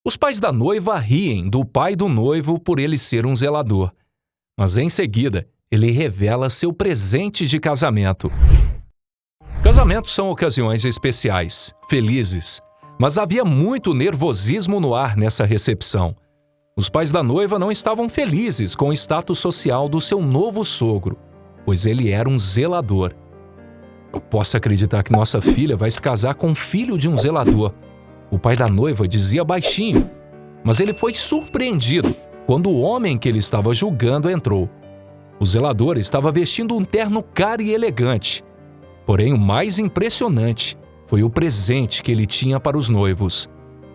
Os pais da noiva riem do pai do noivo por ele ser um zelador. Mas em seguida, ele revela seu presente de casamento. Casamentos são ocasiões especiais, felizes, mas havia muito nervosismo no ar nessa recepção. Os pais da noiva não estavam felizes com o status social do seu novo sogro, pois ele era um zelador. Não posso acreditar que nossa filha vai se casar com o filho de um zelador. O pai da noiva dizia baixinho, mas ele foi surpreendido quando o homem que ele estava julgando entrou. O zelador estava vestindo um terno caro e elegante. Porém, o mais impressionante foi o presente que ele tinha para os noivos.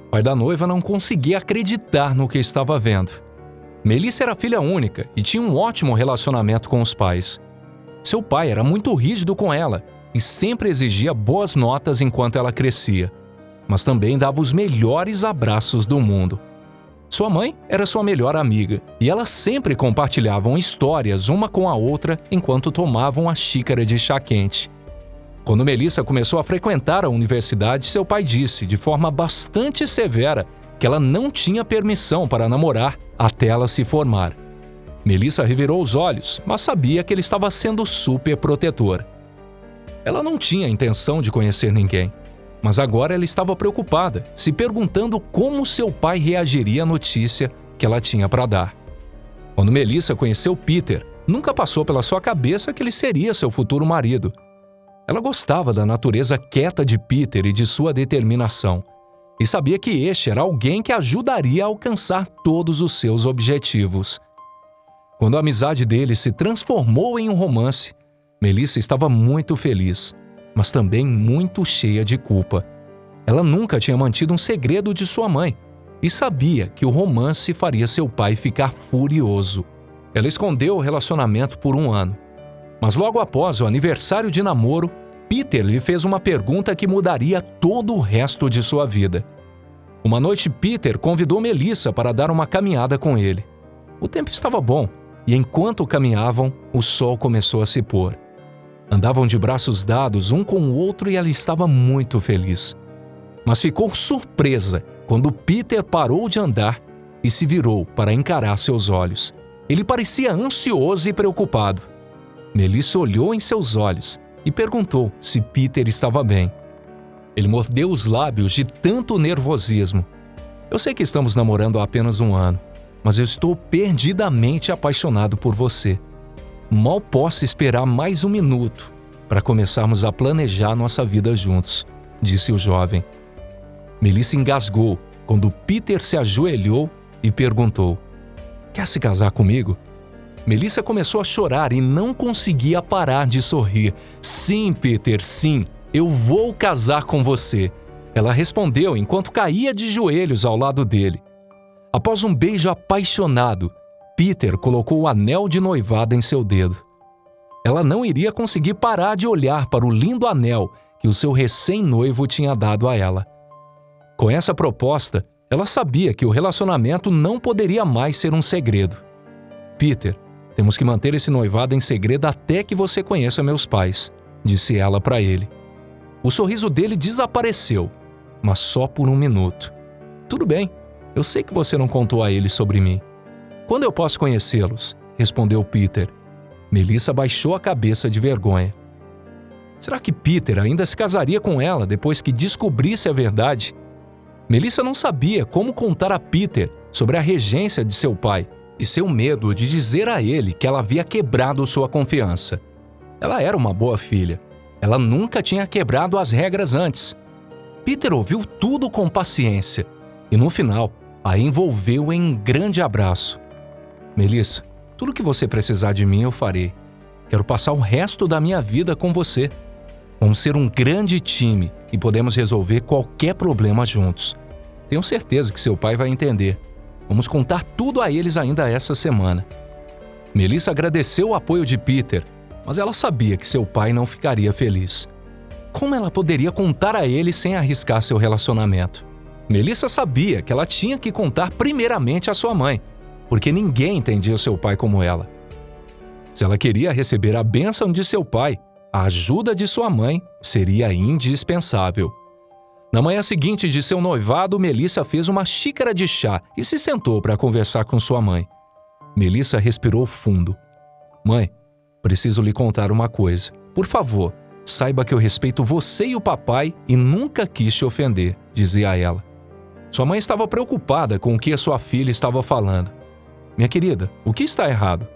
O pai da noiva não conseguia acreditar no que estava vendo. Melissa era filha única e tinha um ótimo relacionamento com os pais. Seu pai era muito rígido com ela e sempre exigia boas notas enquanto ela crescia, mas também dava os melhores abraços do mundo. Sua mãe era sua melhor amiga e elas sempre compartilhavam histórias uma com a outra enquanto tomavam a xícara de chá quente. Quando Melissa começou a frequentar a universidade, seu pai disse, de forma bastante severa, que ela não tinha permissão para namorar até ela se formar. Melissa revirou os olhos, mas sabia que ele estava sendo super protetor. Ela não tinha intenção de conhecer ninguém, mas agora ela estava preocupada, se perguntando como seu pai reagiria à notícia que ela tinha para dar. Quando Melissa conheceu Peter, nunca passou pela sua cabeça que ele seria seu futuro marido. Ela gostava da natureza quieta de Peter e de sua determinação, e sabia que este era alguém que ajudaria a alcançar todos os seus objetivos. Quando a amizade deles se transformou em um romance, Melissa estava muito feliz, mas também muito cheia de culpa. Ela nunca tinha mantido um segredo de sua mãe e sabia que o romance faria seu pai ficar furioso. Ela escondeu o relacionamento por 1 ano. Mas logo após o aniversário de namoro, Peter lhe fez uma pergunta que mudaria todo o resto de sua vida. Uma noite, Peter convidou Melissa para dar uma caminhada com ele. O tempo estava bom e enquanto caminhavam, o sol começou a se pôr. Andavam de braços dados um com o outro e ela estava muito feliz. Mas ficou surpresa quando Peter parou de andar e se virou para encarar seus olhos. Ele parecia ansioso e preocupado. Melissa olhou em seus olhos e perguntou se Peter estava bem. Ele mordeu os lábios de tanto nervosismo. Eu sei que estamos namorando há apenas 1 ano, mas eu estou perdidamente apaixonado por você. Mal posso esperar mais 1 minuto para começarmos a planejar nossa vida juntos, disse o jovem. Melissa engasgou quando Peter se ajoelhou e perguntou: quer se casar comigo? Melissa começou a chorar e não conseguia parar de sorrir. Sim, Peter, sim, eu vou casar com você. Ela respondeu enquanto caía de joelhos ao lado dele. Após um beijo apaixonado, Peter colocou o anel de noivado em seu dedo. Ela não iria conseguir parar de olhar para o lindo anel que o seu recém-noivo tinha dado a ela. Com essa proposta, ela sabia que o relacionamento não poderia mais ser um segredo. Peter, temos que manter esse noivado em segredo até que você conheça meus pais, disse ela para ele. O sorriso dele desapareceu, mas só por 1 minuto. Tudo bem, eu sei que você não contou a eles sobre mim. Quando eu posso conhecê-los? Respondeu Peter. Melissa baixou a cabeça de vergonha. Será que Peter ainda se casaria com ela depois que descobrisse a verdade? Melissa não sabia como contar a Peter sobre a regência de seu pai e seu medo de dizer a ele que ela havia quebrado sua confiança. Ela era uma boa filha. Ela nunca tinha quebrado as regras antes. Peter ouviu tudo com paciência e, no final, a envolveu em um grande abraço. Melissa, tudo que você precisar de mim eu farei. Quero passar o resto da minha vida com você. Vamos ser um grande time e podemos resolver qualquer problema juntos. Tenho certeza que seu pai vai entender. Vamos contar tudo a eles ainda essa semana. Melissa agradeceu o apoio de Peter, mas ela sabia que seu pai não ficaria feliz. Como ela poderia contar a ele sem arriscar seu relacionamento? Melissa sabia que ela tinha que contar primeiramente a sua mãe, porque ninguém entendia seu pai como ela. Se ela queria receber a bênção de seu pai, a ajuda de sua mãe seria indispensável. Na manhã seguinte de seu noivado, Melissa fez uma xícara de chá e se sentou para conversar com sua mãe. Melissa respirou fundo. Mãe, preciso lhe contar uma coisa. Por favor, saiba que eu respeito você e o papai e nunca quis te ofender, dizia ela. Sua mãe estava preocupada com o que a sua filha estava falando. Minha querida, o que está errado?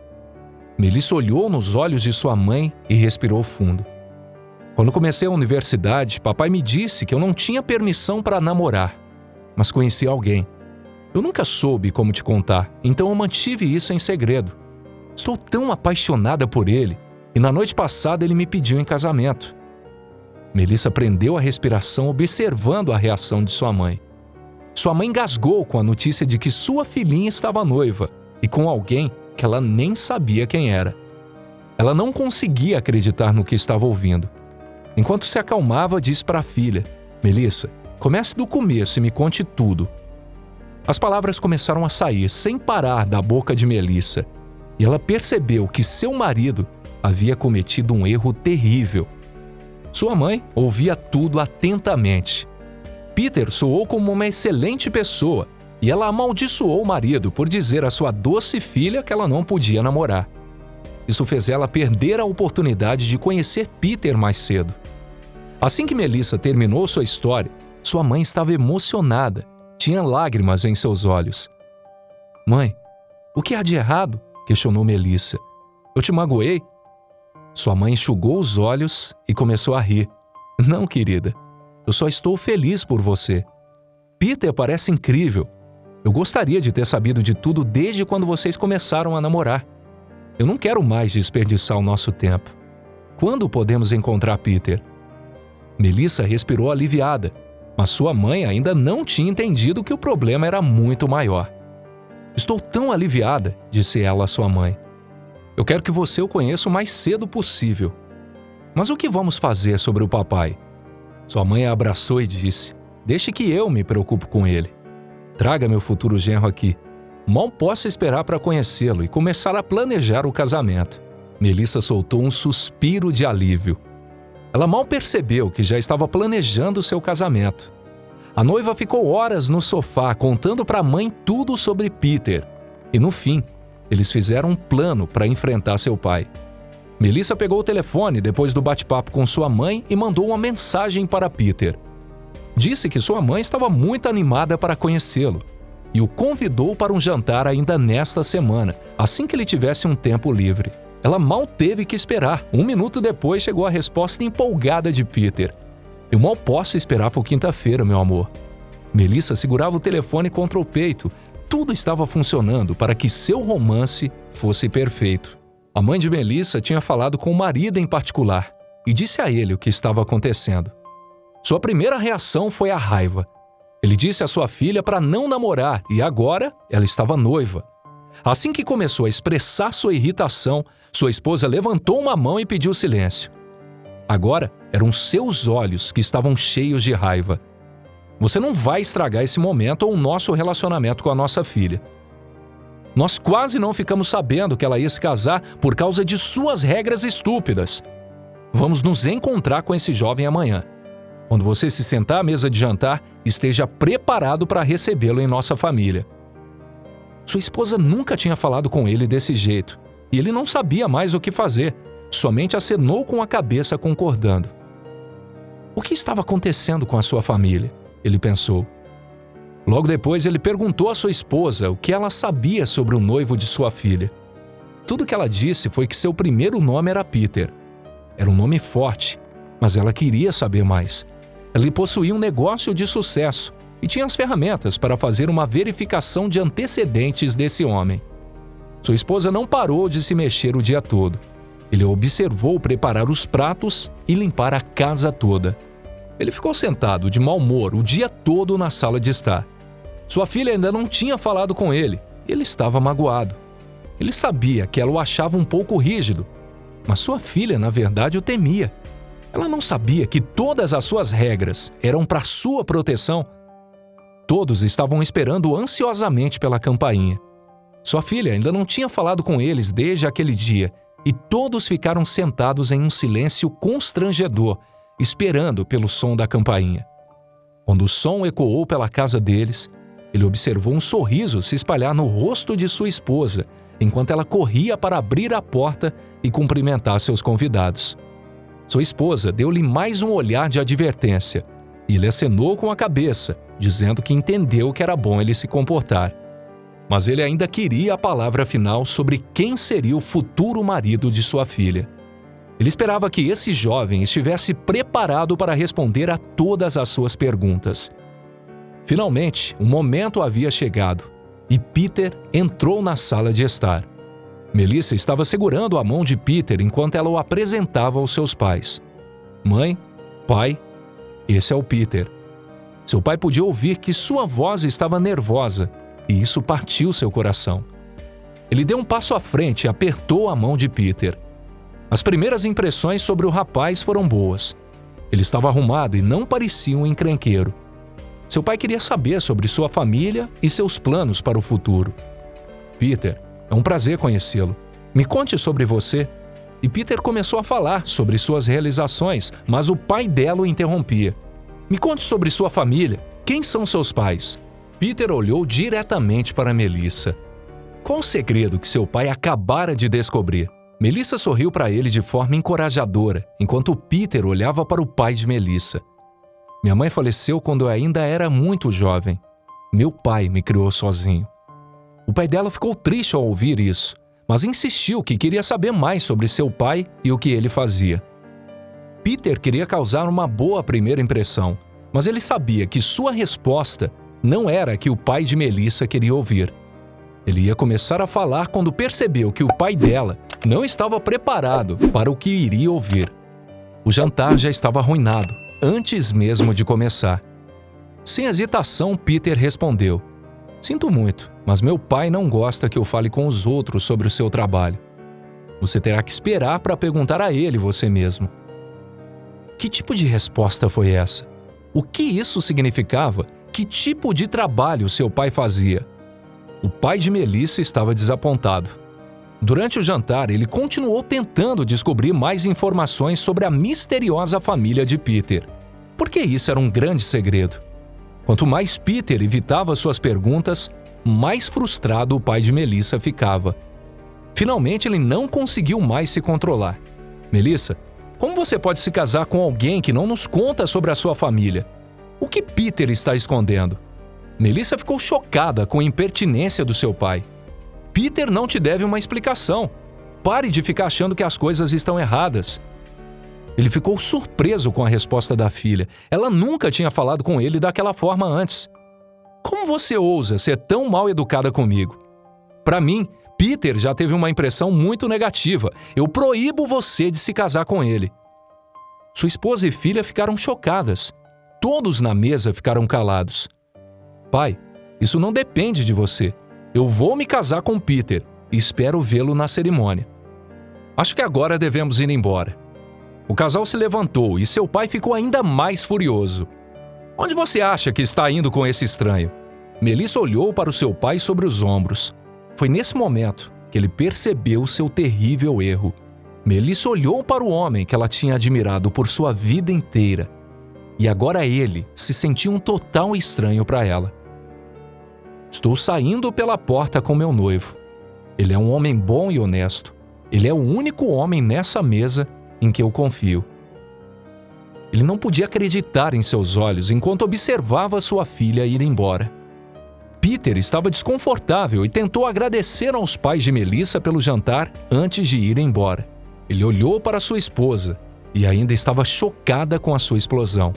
Melissa olhou nos olhos de sua mãe e respirou fundo. Quando comecei a universidade, papai me disse que eu não tinha permissão para namorar, mas conheci alguém. Eu nunca soube como te contar, então eu mantive isso em segredo. Estou tão apaixonada por ele e na noite passada ele me pediu em casamento. Melissa prendeu a respiração observando a reação de sua mãe. Sua mãe engasgou com a notícia de que sua filhinha estava noiva e com alguém que ela nem sabia quem era. Ela não conseguia acreditar no que estava ouvindo. Enquanto se acalmava, disse para a filha, Melissa, comece do começo e me conte tudo. As palavras começaram a sair sem parar da boca de Melissa, e ela percebeu que seu marido havia cometido um erro terrível. Sua mãe ouvia tudo atentamente. Peter soou como uma excelente pessoa, e ela amaldiçoou o marido por dizer à sua doce filha que ela não podia namorar. Isso fez ela perder a oportunidade de conhecer Peter mais cedo. Assim que Melissa terminou sua história, sua mãe estava emocionada. Tinha lágrimas em seus olhos. Mãe, o que há de errado? Questionou Melissa. Eu te magoei? Sua mãe enxugou os olhos e começou a rir. Não, querida. Eu só estou feliz por você. Peter parece incrível. Eu gostaria de ter sabido de tudo desde quando vocês começaram a namorar. Eu não quero mais desperdiçar o nosso tempo. Quando podemos encontrar Peter? Melissa respirou aliviada, mas sua mãe ainda não tinha entendido que o problema era muito maior. Estou tão aliviada, disse ela à sua mãe. Eu quero que você o conheça o mais cedo possível. Mas o que vamos fazer sobre o papai? Sua mãe a abraçou e disse, deixe que eu me preocupe com ele. Traga meu futuro genro aqui. Mal posso esperar para conhecê-lo e começar a planejar o casamento. Melissa soltou um suspiro de alívio. Ela mal percebeu que já estava planejando seu casamento. A noiva ficou horas no sofá contando para a mãe tudo sobre Peter. E no fim, eles fizeram um plano para enfrentar seu pai. Melissa pegou o telefone depois do bate-papo com sua mãe e mandou uma mensagem para Peter. Disse que sua mãe estava muito animada para conhecê-lo e o convidou para um jantar ainda nesta semana, assim que ele tivesse um tempo livre. Ela mal teve que esperar. 1 minuto depois chegou a resposta empolgada de Peter. Eu mal posso esperar por quinta-feira, meu amor. Melissa segurava o telefone contra o peito. Tudo estava funcionando para que seu romance fosse perfeito. A mãe de Melissa tinha falado com o marido em particular e disse a ele o que estava acontecendo. Sua primeira reação foi a raiva. Ele disse à sua filha para não namorar e agora ela estava noiva. Assim que começou a expressar sua irritação, sua esposa levantou uma mão e pediu silêncio. Agora eram seus olhos que estavam cheios de raiva. Você não vai estragar esse momento ou o nosso relacionamento com a nossa filha. Nós quase não ficamos sabendo que ela ia se casar por causa de suas regras estúpidas. Vamos nos encontrar com esse jovem amanhã. Quando você se sentar à mesa de jantar, esteja preparado para recebê-lo em nossa família. Sua esposa nunca tinha falado com ele desse jeito, e ele não sabia mais o que fazer, somente acenou com a cabeça concordando. O que estava acontecendo com a sua família? Ele pensou. Logo depois, ele perguntou à sua esposa o que ela sabia sobre o noivo de sua filha. Tudo que ela disse foi que seu primeiro nome era Peter. Era um nome forte, mas ela queria saber mais. Ele possuía um negócio de sucesso e tinha as ferramentas para fazer uma verificação de antecedentes desse homem. Sua esposa não parou de se mexer o dia todo. Ele observou preparar os pratos e limpar a casa toda. Ele ficou sentado de mau humor o dia todo na sala de estar. Sua filha ainda não tinha falado com ele e ele estava magoado. Ele sabia que ela o achava um pouco rígido, mas sua filha, na verdade, o temia. Ela não sabia que todas as suas regras eram para sua proteção. Todos estavam esperando ansiosamente pela campainha. Sua filha ainda não tinha falado com eles desde aquele dia e todos ficaram sentados em um silêncio constrangedor, esperando pelo som da campainha. Quando o som ecoou pela casa deles, ele observou um sorriso se espalhar no rosto de sua esposa, enquanto ela corria para abrir a porta e cumprimentar seus convidados. Sua esposa deu-lhe mais um olhar de advertência e ele acenou com a cabeça, dizendo que entendeu que era bom ele se comportar. Mas ele ainda queria a palavra final sobre quem seria o futuro marido de sua filha. Ele esperava que esse jovem estivesse preparado para responder a todas as suas perguntas. Finalmente, o momento havia chegado e Peter entrou na sala de estar. Melissa estava segurando a mão de Peter enquanto ela o apresentava aos seus pais. Mãe, pai, esse é o Peter. Seu pai podia ouvir que sua voz estava nervosa e isso partiu seu coração. Ele deu um passo à frente e apertou a mão de Peter. As primeiras impressões sobre o rapaz foram boas. Ele estava arrumado e não parecia um encrenqueiro. Seu pai queria saber sobre sua família e seus planos para o futuro. Peter, é um prazer conhecê-lo. Me conte sobre você. E Peter começou a falar sobre suas realizações, mas o pai dela o interrompia. Me conte sobre sua família. Quem são seus pais? Peter olhou diretamente para Melissa. Qual o segredo que seu pai acabara de descobrir? Melissa sorriu para ele de forma encorajadora, enquanto Peter olhava para o pai de Melissa. Minha mãe faleceu quando eu ainda era muito jovem. Meu pai me criou sozinho. O pai dela ficou triste ao ouvir isso, mas insistiu que queria saber mais sobre seu pai e o que ele fazia. Peter queria causar uma boa primeira impressão, mas ele sabia que sua resposta não era a que o pai de Melissa queria ouvir. Ele ia começar a falar quando percebeu que o pai dela não estava preparado para o que iria ouvir. O jantar já estava arruinado, antes mesmo de começar. Sem hesitação, Peter respondeu: Sinto muito, mas meu pai não gosta que eu fale com os outros sobre o seu trabalho. Você terá que esperar para perguntar a ele você mesmo. Que tipo de resposta foi essa? O que isso significava? Que tipo de trabalho seu pai fazia? O pai de Melissa estava desapontado. Durante o jantar, ele continuou tentando descobrir mais informações sobre a misteriosa família de Peter. Porque isso era um grande segredo. Quanto mais Peter evitava suas perguntas, mais frustrado o pai de Melissa ficava. Finalmente, ele não conseguiu mais se controlar. Melissa, como você pode se casar com alguém que não nos conta sobre a sua família? O que Peter está escondendo? Melissa ficou chocada com a impertinência do seu pai. Peter não te deve uma explicação. Pare de ficar achando que as coisas estão erradas. Ele ficou surpreso com a resposta da filha. Ela nunca tinha falado com ele daquela forma antes. Como você ousa ser tão mal educada comigo? Para mim, Peter já teve uma impressão muito negativa. Eu proíbo você de se casar com ele. Sua esposa e filha ficaram chocadas. Todos na mesa ficaram calados. Pai, isso não depende de você. Eu vou me casar com Peter e espero vê-lo na cerimônia. Acho que agora devemos ir embora. O casal se levantou e seu pai ficou ainda mais furioso. Onde você acha que está indo com esse estranho? Melissa olhou para o seu pai sobre os ombros. Foi nesse momento que ele percebeu seu terrível erro. Melissa olhou para o homem que ela tinha admirado por sua vida inteira. E agora ele se sentia um total estranho para ela. Estou saindo pela porta com meu noivo. Ele é um homem bom e honesto. Ele é o único homem nessa mesa em que eu confio. Ele não podia acreditar em seus olhos enquanto observava sua filha ir embora. Peter estava desconfortável e tentou agradecer aos pais de Melissa pelo jantar antes de ir embora. Ele olhou para sua esposa e ainda estava chocada com a sua explosão.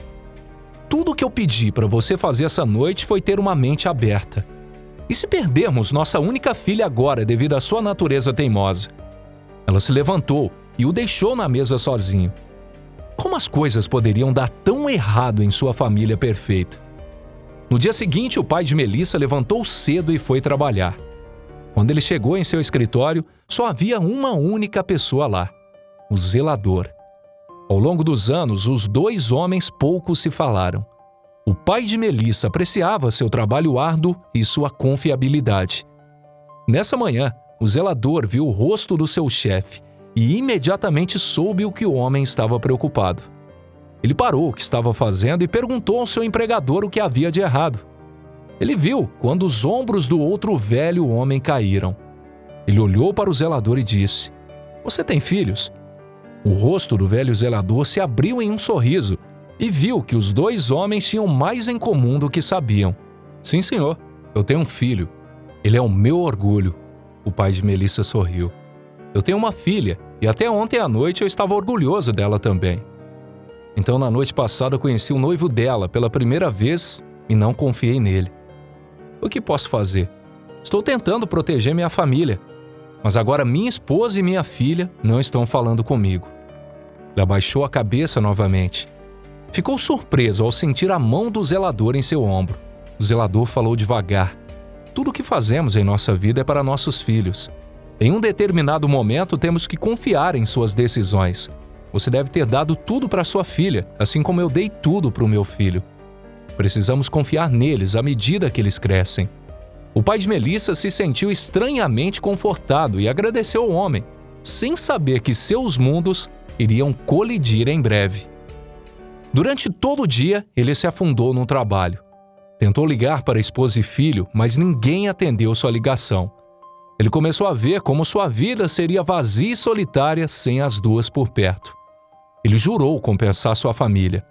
Tudo o que eu pedi para você fazer essa noite foi ter uma mente aberta. E se perdermos nossa única filha agora devido à sua natureza teimosa? Ela se levantou e o deixou na mesa sozinho. Como as coisas poderiam dar tão errado em sua família perfeita? No dia seguinte, o pai de Melissa levantou cedo e foi trabalhar. Quando ele chegou em seu escritório, só havia uma única pessoa lá: o zelador. Ao longo dos anos, os dois homens pouco se falaram. O pai de Melissa apreciava seu trabalho árduo e sua confiabilidade. Nessa manhã, o zelador viu o rosto do seu chefe e imediatamente soube o que o homem estava preocupado. Ele parou o que estava fazendo e perguntou ao seu empregador o que havia de errado. Ele viu quando os ombros do outro velho homem caíram. Ele olhou para o zelador e disse: "Você tem filhos?" O rosto do velho zelador se abriu em um sorriso e viu que os dois homens tinham mais em comum do que sabiam. "Sim, senhor, eu tenho um filho. Ele é o meu orgulho." O pai de Melissa sorriu. "Eu tenho uma filha e até ontem à noite eu estava orgulhoso dela também." Então, na noite passada, conheci o noivo dela pela primeira vez e não confiei nele. O que posso fazer? Estou tentando proteger minha família, mas agora minha esposa e minha filha não estão falando comigo. Ele abaixou a cabeça novamente. Ficou surpreso ao sentir a mão do zelador em seu ombro. O zelador falou devagar. Tudo o que fazemos em nossa vida é para nossos filhos. Em um determinado momento, temos que confiar em suas decisões. Você deve ter dado tudo para sua filha, assim como eu dei tudo para o meu filho. Precisamos confiar neles à medida que eles crescem. O pai de Melissa se sentiu estranhamente confortado e agradeceu ao homem, sem saber que seus mundos iriam colidir em breve. Durante todo o dia, ele se afundou no trabalho. Tentou ligar para esposa e filho, mas ninguém atendeu sua ligação. Ele começou a ver como sua vida seria vazia e solitária sem as duas por perto. Ele jurou compensar sua família.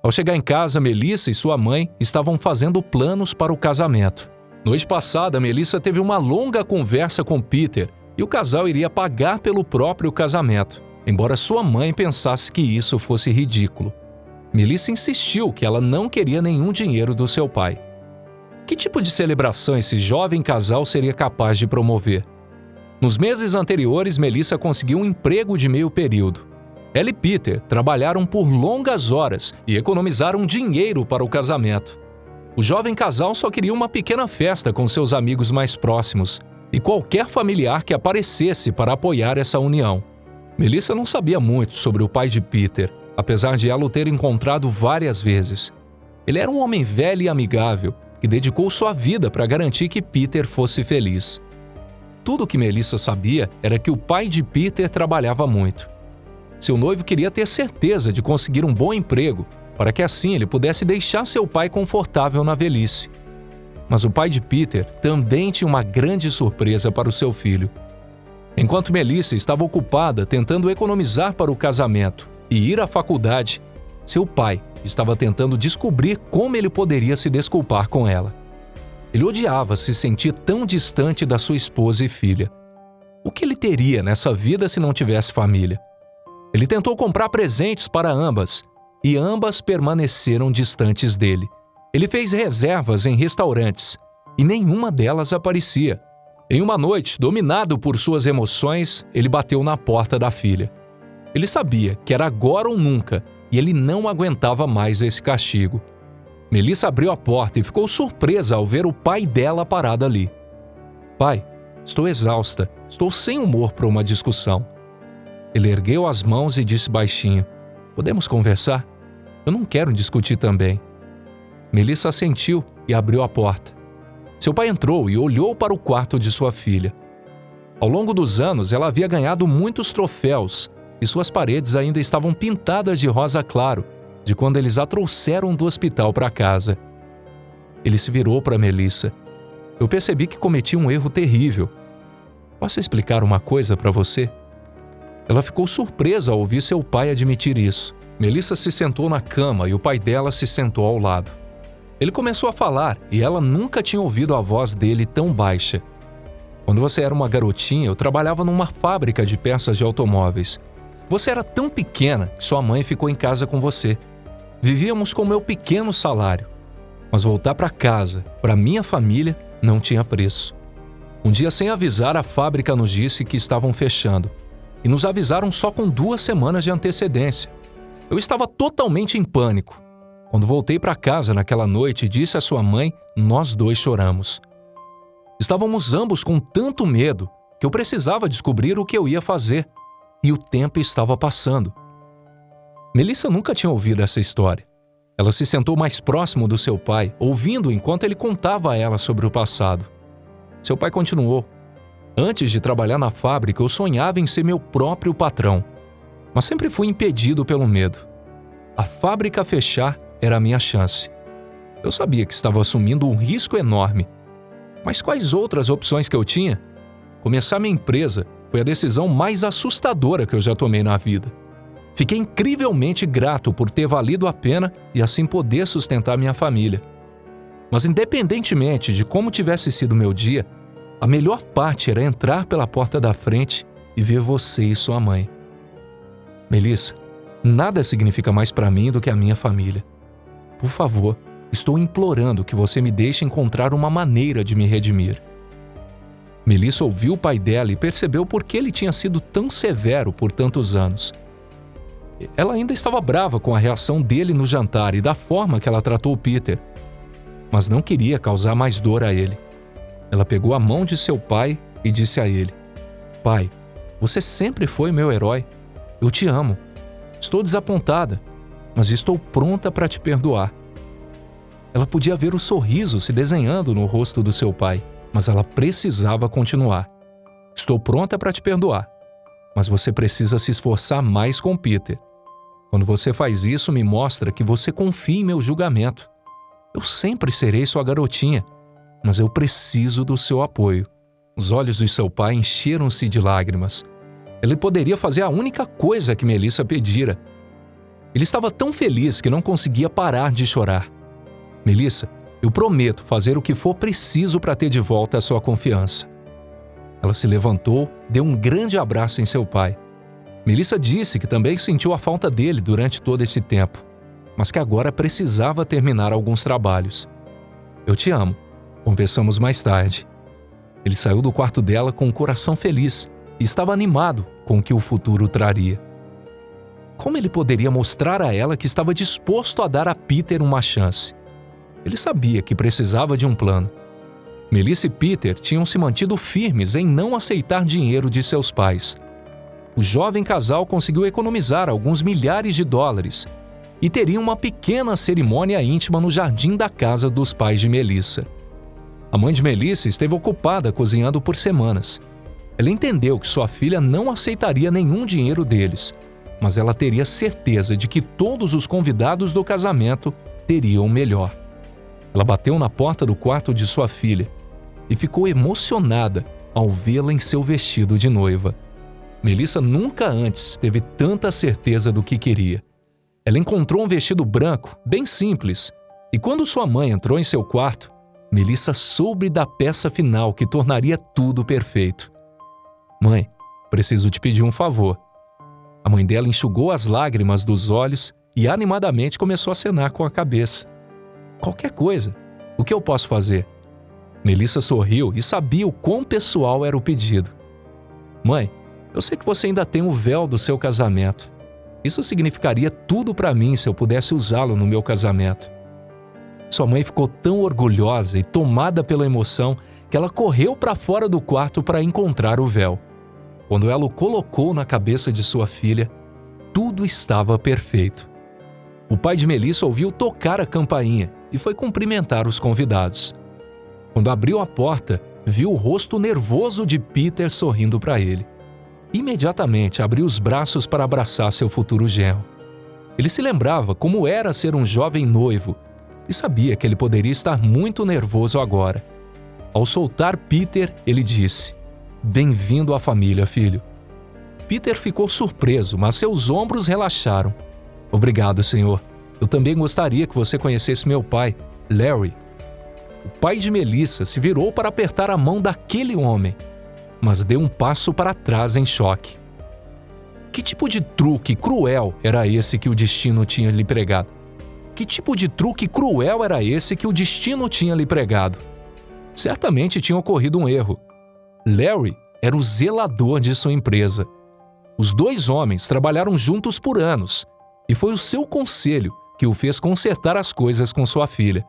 Ao chegar em casa, Melissa e sua mãe estavam fazendo planos para o casamento. Noite passada, Melissa teve uma longa conversa com Peter e o casal iria pagar pelo próprio casamento, embora sua mãe pensasse que isso fosse ridículo. Melissa insistiu que ela não queria nenhum dinheiro do seu pai. Que tipo de celebração esse jovem casal seria capaz de promover? Nos meses anteriores, Melissa conseguiu um emprego de meio período. Ela e Peter trabalharam por longas horas e economizaram dinheiro para o casamento. O jovem casal só queria uma pequena festa com seus amigos mais próximos e qualquer familiar que aparecesse para apoiar essa união. Melissa não sabia muito sobre o pai de Peter, apesar de ela o ter encontrado várias vezes. Ele era um homem velho e amigável, que dedicou sua vida para garantir que Peter fosse feliz. Tudo o que Melissa sabia era que o pai de Peter trabalhava muito. Seu noivo queria ter certeza de conseguir um bom emprego, para que assim ele pudesse deixar seu pai confortável na velhice. Mas o pai de Peter também tinha uma grande surpresa para o seu filho. Enquanto Melissa estava ocupada tentando economizar para o casamento e ir à faculdade, seu pai estava tentando descobrir como ele poderia se desculpar com ela. Ele odiava se sentir tão distante da sua esposa e filha. O que ele teria nessa vida se não tivesse família? Ele tentou comprar presentes para ambas, e ambas permaneceram distantes dele. Ele fez reservas em restaurantes, e nenhuma delas aparecia. Em uma noite, dominado por suas emoções, ele bateu na porta da filha. Ele sabia que era agora ou nunca, e ele não aguentava mais esse castigo. Melissa abriu a porta e ficou surpresa ao ver o pai dela parado ali. "Pai, estou exausta, estou sem humor para uma discussão." Ele ergueu as mãos e disse baixinho: "Podemos conversar? Eu não quero discutir também." Melissa assentiu e abriu a porta. Seu pai entrou e olhou para o quarto de sua filha. Ao longo dos anos, ela havia ganhado muitos troféus e suas paredes ainda estavam pintadas de rosa claro, de quando eles a trouxeram do hospital para casa. Ele se virou para Melissa. "Eu percebi que cometi um erro terrível. Posso explicar uma coisa para você?" Ela ficou surpresa ao ouvir seu pai admitir isso. Melissa se sentou na cama e o pai dela se sentou ao lado. Ele começou a falar e ela nunca tinha ouvido a voz dele tão baixa. "Quando você era uma garotinha, eu trabalhava numa fábrica de peças de automóveis. Você era tão pequena que sua mãe ficou em casa com você. Vivíamos com meu pequeno salário. Mas voltar para casa, para minha família, não tinha preço. Um dia, sem avisar, a fábrica nos disse que estavam fechando. E nos avisaram só com 2 semanas de antecedência. Eu estava totalmente em pânico. Quando voltei para casa naquela noite e disse à sua mãe, nós 2 choramos. Estávamos ambos com tanto medo que eu precisava descobrir o que eu ia fazer. E o tempo estava passando." Melissa nunca tinha ouvido essa história. Ela se sentou mais próximo do seu pai, ouvindo enquanto ele contava a ela sobre o passado. Seu pai continuou: "Antes de trabalhar na fábrica, eu sonhava em ser meu próprio patrão, mas sempre fui impedido pelo medo. A fábrica fechar era a minha chance. Eu sabia que estava assumindo um risco enorme. Mas quais outras opções que eu tinha? Começar minha empresa foi a decisão mais assustadora que eu já tomei na vida. Fiquei incrivelmente grato por ter valido a pena e assim poder sustentar minha família. Mas independentemente de como tivesse sido meu dia, a melhor parte era entrar pela porta da frente e ver você e sua mãe. Melissa, nada significa mais para mim do que a minha família. Por favor, estou implorando que você me deixe encontrar uma maneira de me redimir. Melissa ouviu o pai dela e percebeu por que ele tinha sido tão severo por tantos anos. Ela ainda estava brava com a reação dele no jantar e da forma que ela tratou Peter, mas não queria causar mais dor a ele. Ela pegou a mão de seu pai e disse a ele: "Pai, você sempre foi meu herói. Eu te amo. Estou desapontada, mas estou pronta para te perdoar." Ela podia ver o sorriso se desenhando no rosto do seu pai, mas ela precisava continuar. "Estou pronta para te perdoar, mas você precisa se esforçar mais com Peter. Quando você faz isso, me mostra que você confia em meu julgamento. Eu sempre serei sua garotinha, mas eu preciso do seu apoio." Os olhos de seu pai encheram-se de lágrimas. Ele poderia fazer a única coisa que Melissa pedira. Ele estava tão feliz que não conseguia parar de chorar. "Melissa, eu prometo fazer o que for preciso para ter de volta a sua confiança." Ela se levantou, deu um grande abraço em seu pai. Melissa disse que também sentiu a falta dele durante todo esse tempo, mas que agora precisava terminar alguns trabalhos. "Eu te amo. Conversamos mais tarde." Ele saiu do quarto dela com o coração feliz e estava animado com o que o futuro traria. Como ele poderia mostrar a ela que estava disposto a dar a Peter uma chance? Ele sabia que precisava de um plano. Melissa e Peter tinham se mantido firmes em não aceitar dinheiro de seus pais. O jovem casal conseguiu economizar alguns milhares de dólares e teria uma pequena cerimônia íntima no jardim da casa dos pais de Melissa. A mãe de Melissa esteve ocupada cozinhando por semanas. Ela entendeu que sua filha não aceitaria nenhum dinheiro deles, mas ela teria certeza de que todos os convidados do casamento teriam o melhor. Ela bateu na porta do quarto de sua filha e ficou emocionada ao vê-la em seu vestido de noiva. Melissa nunca antes teve tanta certeza do que queria. Ela encontrou um vestido branco, bem simples, e quando sua mãe entrou em seu quarto, Melissa soube da peça final que tornaria tudo perfeito. "Mãe, preciso te pedir um favor." A mãe dela enxugou as lágrimas dos olhos e animadamente começou a acenar com a cabeça. "Qualquer coisa. O que eu posso fazer?" Melissa sorriu e sabia o quão pessoal era o pedido. "Mãe, eu sei que você ainda tem o véu do seu casamento. Isso significaria tudo para mim se eu pudesse usá-lo no meu casamento." Sua mãe ficou tão orgulhosa e tomada pela emoção que ela correu para fora do quarto para encontrar o véu. Quando ela o colocou na cabeça de sua filha, tudo estava perfeito. O pai de Melissa ouviu tocar a campainha e foi cumprimentar os convidados. Quando abriu a porta, viu o rosto nervoso de Peter sorrindo para ele. Imediatamente abriu os braços para abraçar seu futuro genro. Ele se lembrava como era ser um jovem noivo e sabia que ele poderia estar muito nervoso agora. Ao soltar Peter, ele disse: "Bem-vindo à família, filho." Peter ficou surpreso, mas seus ombros relaxaram. "Obrigado, senhor. Eu também gostaria que você conhecesse meu pai, Larry." O pai de Melissa se virou para apertar a mão daquele homem, mas deu um passo para trás em choque. Que tipo de truque cruel era esse que o destino tinha lhe pregado? Que tipo de truque cruel era esse que o destino tinha lhe pregado? Certamente tinha ocorrido um erro. Larry era o zelador de sua empresa. Os dois homens trabalharam juntos por anos, e foi o seu conselho que o fez consertar as coisas com sua filha.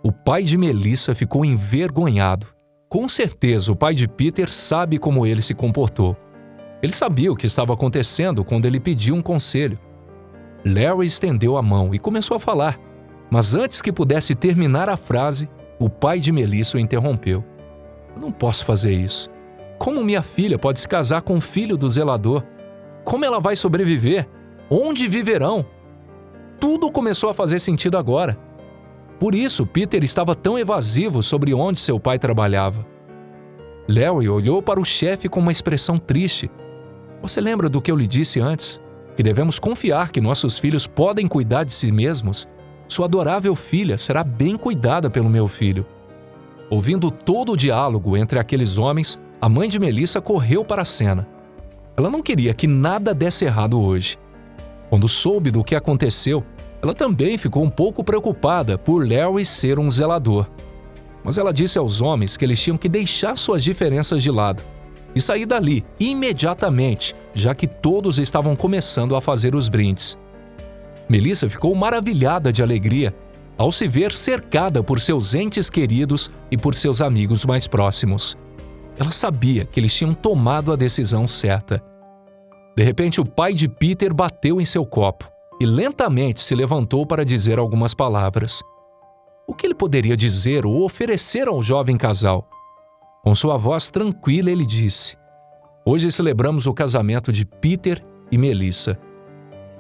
O pai de Melissa ficou envergonhado. Com certeza o pai de Peter sabe como ele se comportou. Ele sabia o que estava acontecendo quando ele pediu um conselho. Larry estendeu a mão e começou a falar, mas antes que pudesse terminar a frase, o pai de Melissa o interrompeu. "Eu não posso fazer isso. Como minha filha pode se casar com o filho do zelador? Como ela vai sobreviver? Onde viverão?" tudo começou a fazer sentido agora. Por isso, Peter estava tão evasivo sobre onde seu pai trabalhava. Larry olhou para o chefe com uma expressão triste. Você lembra do que eu lhe disse antes? Que devemos confiar que nossos filhos podem cuidar de si mesmos? Sua adorável filha será bem cuidada pelo meu filho. Ouvindo todo o diálogo entre aqueles homens, a mãe de Melissa correu para a cena. Ela não queria que nada desse errado hoje. Quando soube do que aconteceu, ela também ficou um pouco preocupada por Larry ser um zelador. Mas ela disse aos homens que eles tinham que deixar suas diferenças de lado e sair dali imediatamente, já que todos estavam começando a fazer os brindes. Melissa ficou maravilhada de alegria ao se ver cercada por seus entes queridos e por seus amigos mais próximos. Ela sabia que eles tinham tomado a decisão certa. De repente, o pai de Peter bateu em seu copo e lentamente se levantou para dizer algumas palavras. O que ele poderia dizer ou oferecer ao jovem casal? Com sua voz tranquila, ele disse: Hoje celebramos o casamento de Peter e Melissa.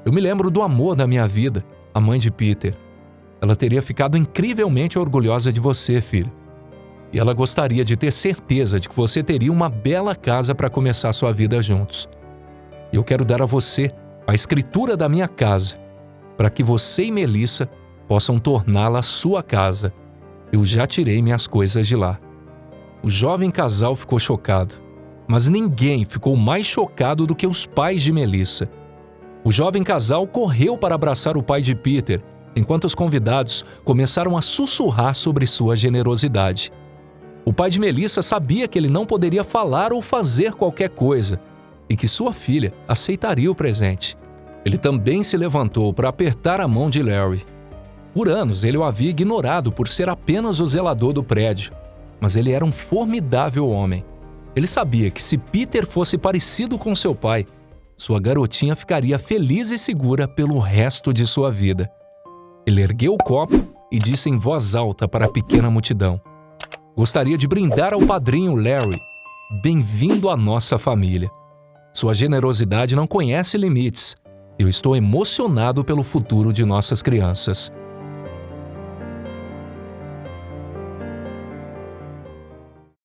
Eu me lembro do amor da minha vida, a mãe de Peter. Ela teria ficado incrivelmente orgulhosa de você, filho. E ela gostaria de ter certeza de que você teria uma bela casa para começar sua vida juntos. E eu quero dar a você a escritura da minha casa, para que você e Melissa possam torná-la sua casa. Eu já tirei minhas coisas de lá. O jovem casal ficou chocado, mas ninguém ficou mais chocado do que os pais de Melissa. O jovem casal correu para abraçar o pai de Peter, enquanto os convidados começaram a sussurrar sobre sua generosidade. O pai de Melissa sabia que ele não poderia falar ou fazer qualquer coisa, e que sua filha aceitaria o presente. Ele também se levantou para apertar a mão de Larry. Por anos, ele o havia ignorado por ser apenas o zelador do prédio, mas ele era um formidável homem. Ele sabia que se Peter fosse parecido com seu pai, sua garotinha ficaria feliz e segura pelo resto de sua vida. Ele ergueu o copo e disse em voz alta para a pequena multidão: Gostaria de brindar ao padrinho Larry. Bem-vindo à nossa família. Sua generosidade não conhece limites. Eu estou emocionado pelo futuro de nossas crianças.